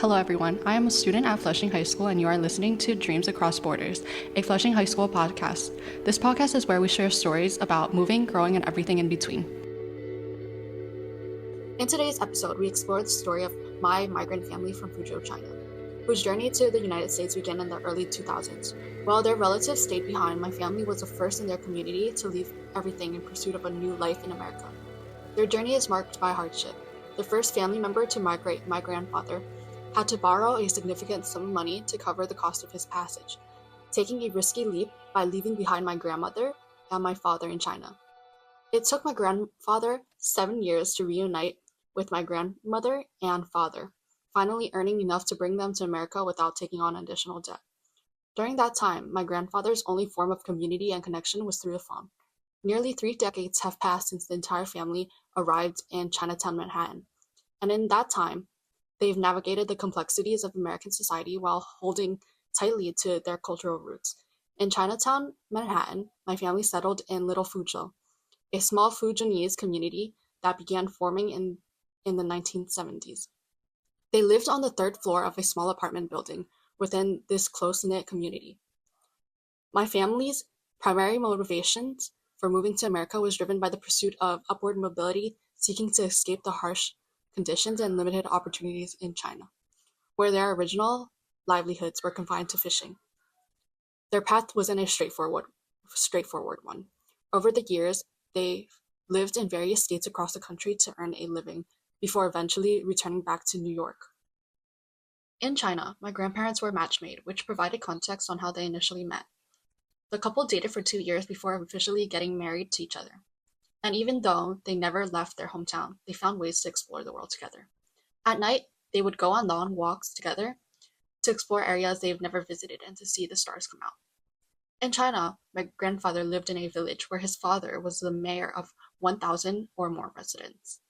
Hello everyone, I am a student at Flushing High School and you are listening to Dreams Across Borders, a Flushing High School podcast. This podcast is where we share stories about moving, growing, and everything in between. In today's episode, we explore the story of my migrant family from Fuzhou, China, whose journey to the United States began in the early 2000s. While their relatives stayed behind, my family was the first in their community to leave everything in pursuit of a new life in America. Their journey is marked by hardship. The first family member to migrate, my grandfather, had to borrow a significant sum of money to cover the cost of his passage, taking a risky leap by leaving behind my grandmother and my father in China. It took my grandfather 7 years to reunite with my grandmother and father, finally earning enough to bring them to America without taking on additional debt. During that time, my grandfather's only form of community and connection was through the phone. Nearly 3 decades have passed since the entire family arrived in Chinatown, Manhattan, and in that time, they've navigated the complexities of American society while holding tightly to their cultural roots. In Chinatown, Manhattan, my family settled in Little Fuzhou, a small Fujianese community that began forming in the 1970s. They lived on the third floor of a small apartment building within this close-knit community. My family's primary motivations for moving to America was driven by the pursuit of upward mobility, seeking to escape the harsh conditions and limited opportunities in China, where their original livelihoods were confined to fishing. Their path wasn't a straightforward one. Over the years, they lived in various states across the country to earn a living before eventually returning back to New York. In China, my grandparents were match-made, which provided context on how they initially met. The couple dated for 2 years before officially getting married to each other. And even though they never left their hometown, they found ways to explore the world together. At night, they would go on long walks together to explore areas they've never visited and to see the stars come out. In China, my grandfather lived in a village where his father was the mayor of 1,000 or more residents.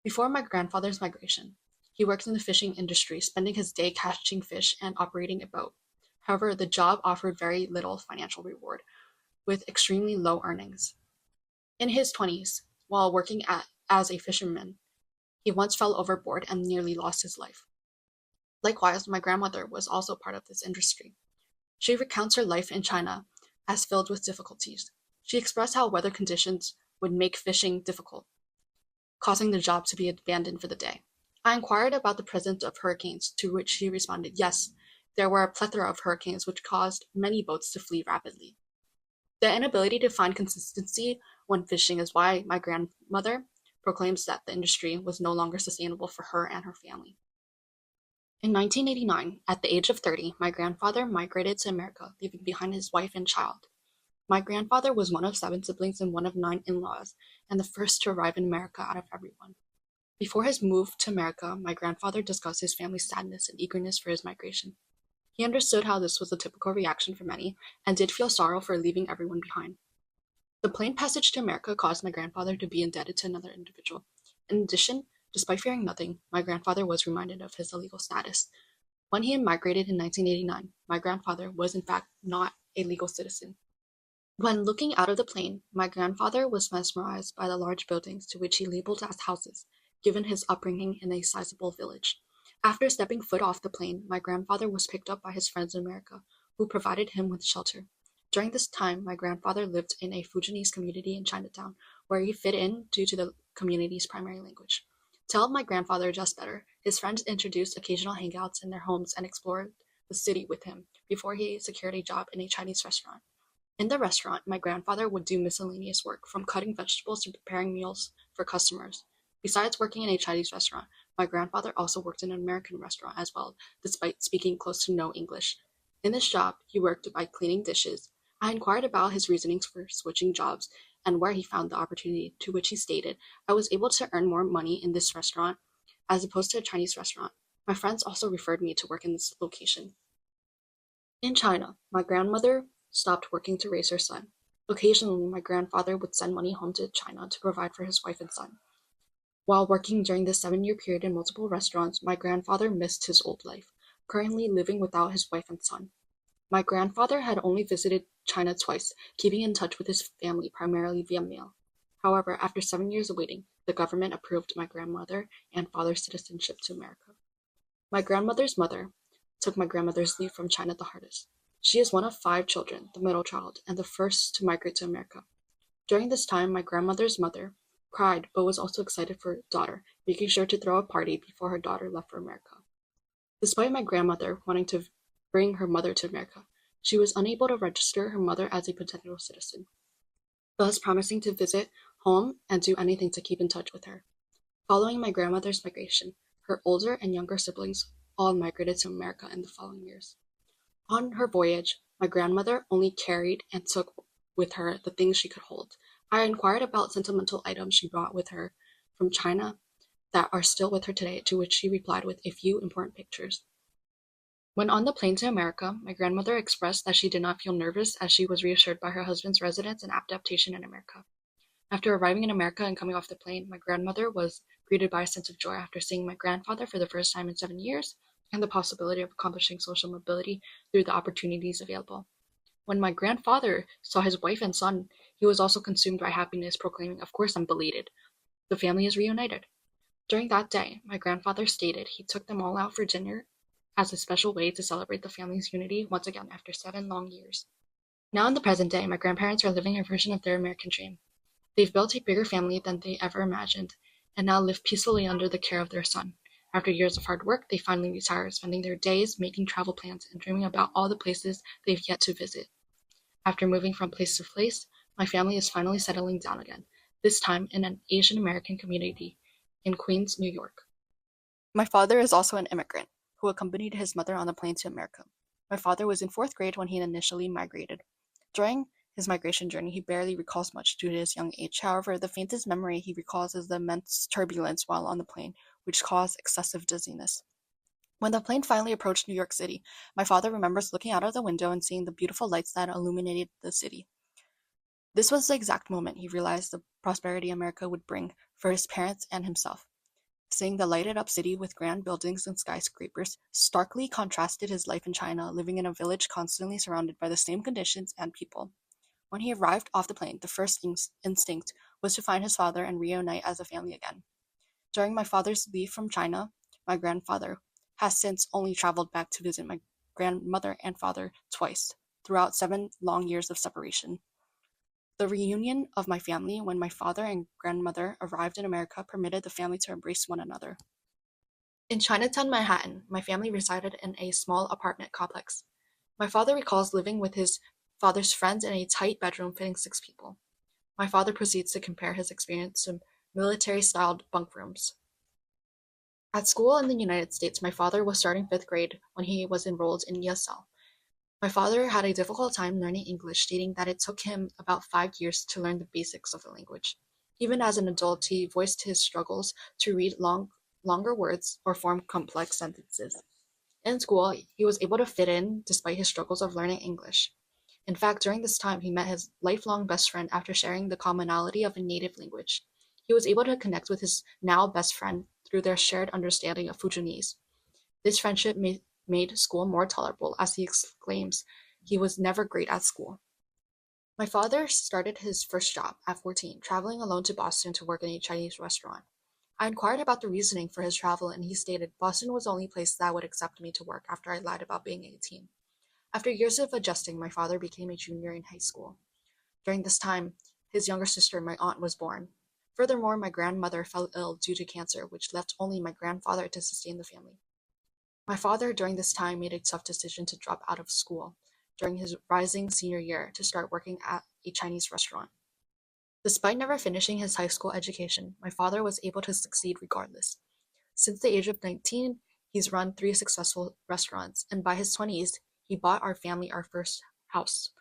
Before my grandfather's migration, he worked in the fishing industry, spending his day catching fish and operating a boat. However, the job offered very little financial reward, with extremely low earnings. In his 20s, while working as a fisherman, he once fell overboard and nearly lost his life. Likewise, my grandmother was also part of this industry. She recounts her life in China as filled with difficulties. She expressed how weather conditions would make fishing difficult, causing the job to be abandoned for the day. I inquired about the presence of hurricanes, to which she responded, yes, there were a plethora of hurricanes which caused many boats to flee rapidly. The inability to find consistency when fishing is why my grandmother proclaims that the industry was no longer sustainable for her and her family. In 1989, at the age of 30, my grandfather migrated to America, leaving behind his wife and child. My grandfather was one of 7 siblings and one of 9 in-laws, and the first to arrive in America out of everyone. Before his move to America, my grandfather discussed his family's sadness and eagerness for his migration. He understood how this was a typical reaction for many, and did feel sorrow for leaving everyone behind. The plane passage to America caused my grandfather to be indebted to another individual. In addition, despite fearing nothing, my grandfather was reminded of his illegal status. When he migrated in 1989, my grandfather was in fact not a legal citizen. When looking out of the plane, my grandfather was mesmerized by the large buildings to which he labeled as houses, given his upbringing in a sizable village. After stepping foot off the plane, my grandfather was picked up by his friends in America, who provided him with shelter. During this time, my grandfather lived in a Fujianese community in Chinatown, where he fit in due to the community's primary language. To help my grandfather adjust better, his friends introduced occasional hangouts in their homes and explored the city with him before he secured a job in a Chinese restaurant. In the restaurant, my grandfather would do miscellaneous work, from cutting vegetables to preparing meals for customers. Besides working in a Chinese restaurant, my grandfather also worked in an American restaurant as well, despite speaking close to no English. In this job, he worked by cleaning dishes. I inquired about his reasonings for switching jobs and where he found the opportunity, to which he stated, I was able to earn more money in this restaurant as opposed to a Chinese restaurant. My friends also referred me to work in this location. In China, my grandmother stopped working to raise her son. Occasionally, my grandfather would send money home to China to provide for his wife and son. While working during this 7-year period in multiple restaurants, my grandfather missed his old life, currently living without his wife and son. My grandfather had only visited China twice, keeping in touch with his family primarily via mail. However, after 7 years of waiting, the government approved my grandmother and father's citizenship to America. My grandmother's mother took my grandmother's leave from China the hardest. She is one of 5 children, the middle child, and the first to migrate to America. During this time, my grandmother's mother cried but was also excited for her daughter, making sure to throw a party before her daughter left for America. Despite my grandmother wanting to bring her mother to America, she was unable to register her mother as a potential citizen, thus promising to visit home and do anything to keep in touch with her. Following my grandmother's migration, her older and younger siblings all migrated to America in the following years. On her voyage, my grandmother only carried and took with her the things she could hold. I inquired about sentimental items she brought with her from China that are still with her today, to which she replied with a few important pictures. When on the plane to America, my grandmother expressed that she did not feel nervous as she was reassured by her husband's residence and adaptation in America. After arriving in America and coming off the plane, my grandmother was greeted by a sense of joy after seeing my grandfather for the first time in 7 years and the possibility of accomplishing social mobility through the opportunities available. When my grandfather saw his wife and son, he was also consumed by happiness, proclaiming, "Of course I'm belated. The family is reunited." During that day, my grandfather stated he took them all out for dinner as a special way to celebrate the family's unity once again after 7 long years. Now in the present day, my grandparents are living a version of their American dream. They've built a bigger family than they ever imagined, and now live peacefully under the care of their son. After years of hard work, they finally retire, spending their days making travel plans and dreaming about all the places they've yet to visit. After moving from place to place, my family is finally settling down again, this time in an Asian American community in Queens, New York. My father is also an immigrant who accompanied his mother on the plane to America. My father was in 4th grade when he initially migrated. During his migration journey, he barely recalls much due to his young age. However, the faintest memory he recalls is the immense turbulence while on the plane, which caused excessive dizziness. When the plane finally approached New York City, my father remembers looking out of the window and seeing the beautiful lights that illuminated the city. This was the exact moment he realized the prosperity America would bring for his parents and himself. Seeing the lighted up city with grand buildings and skyscrapers starkly contrasted his life in China, living in a village constantly surrounded by the same conditions and people. When he arrived off the plane, the first instinct was to find his father and reunite as a family again. During my father's leave from China, my grandfather has since only traveled back to visit my grandmother and father twice, throughout 7 long years of separation. The reunion of my family when my father and grandmother arrived in America permitted the family to embrace one another. In Chinatown, Manhattan, my family resided in a small apartment complex. My father recalls living with his father's friends in a tight bedroom fitting 6 people. My father proceeds to compare his experience to military-styled bunk rooms. At school in the United States, my father was starting 5th grade when he was enrolled in ESL. My father had a difficult time learning English, stating that it took him about 5 years to learn the basics of the language. Even as an adult, he voiced his struggles to read longer words or form complex sentences. In school, he was able to fit in despite his struggles of learning English. In fact, during this time, he met his lifelong best friend after sharing the commonality of a native language. He was able to connect with his now best friend through their shared understanding of Fujianese. This friendship made school more tolerable, as he exclaims he was never great at school. My father started his first job at 14, traveling alone to Boston to work in a Chinese restaurant. I inquired about the reasoning for his travel, and he stated Boston was the only place that would accept me to work after I lied about being 18. After years of adjusting, my father became a junior in high school. During this time, his younger sister, my aunt, was born. Furthermore, my grandmother fell ill due to cancer, which left only my grandfather to sustain the family. My father, during this time, made a tough decision to drop out of school during his rising senior year to start working at a Chinese restaurant. Despite never finishing his high school education, my father was able to succeed regardless. Since the age of 19, he's run 3 successful restaurants, and by his 20s, he bought our family our first house.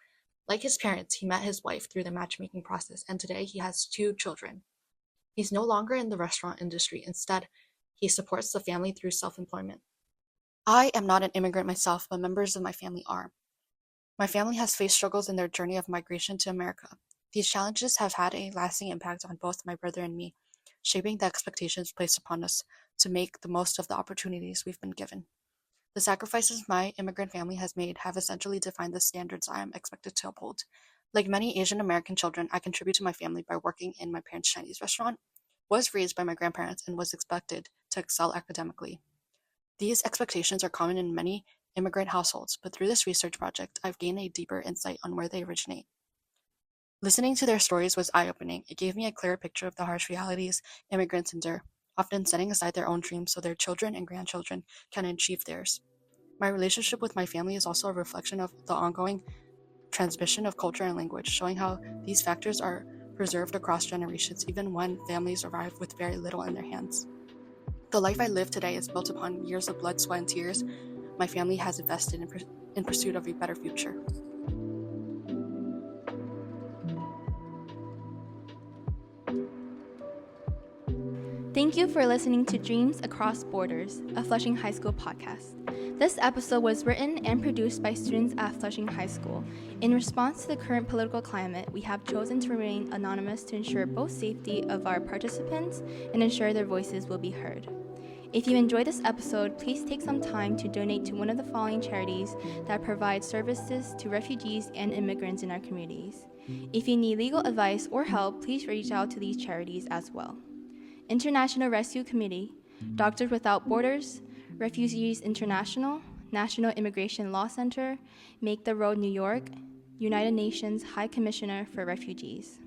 Like his parents, he met his wife through the matchmaking process, and today he has 2 children. He's no longer in the restaurant industry. Instead, he supports the family through self-employment. I am not an immigrant myself, but members of my family are. My family has faced struggles in their journey of migration to America. These challenges have had a lasting impact on both my brother and me, shaping the expectations placed upon us to make the most of the opportunities we've been given. The sacrifices my immigrant family has made have essentially defined the standards I am expected to uphold. Like many Asian American children, I contribute to my family by working in my parents' Chinese restaurant, was raised by my grandparents, and was expected to excel academically. These expectations are common in many immigrant households, but through this research project, I've gained a deeper insight on where they originate. Listening to their stories was eye-opening. It gave me a clearer picture of the harsh realities immigrants endure, often setting aside their own dreams so their children and grandchildren can achieve theirs. My relationship with my family is also a reflection of the ongoing transmission of culture and language, showing how these factors are preserved across generations, even when families arrive with very little in their hands. The life I live today is built upon years of blood, sweat, and tears my family has invested in pursuit of a better future. Thank you for listening to Dreams Across Borders, a Flushing High School podcast. This episode was written and produced by students at Flushing High School. In response to the current political climate, we have chosen to remain anonymous to ensure both safety of our participants and ensure their voices will be heard. If you enjoyed this episode, please take some time to donate to one of the following charities that provide services to refugees and immigrants in our communities. If you need legal advice or help, please reach out to these charities as well. International Rescue Committee, Doctors Without Borders, Refugees International, National Immigration Law Center, Make the Road New York, United Nations High Commissioner for Refugees.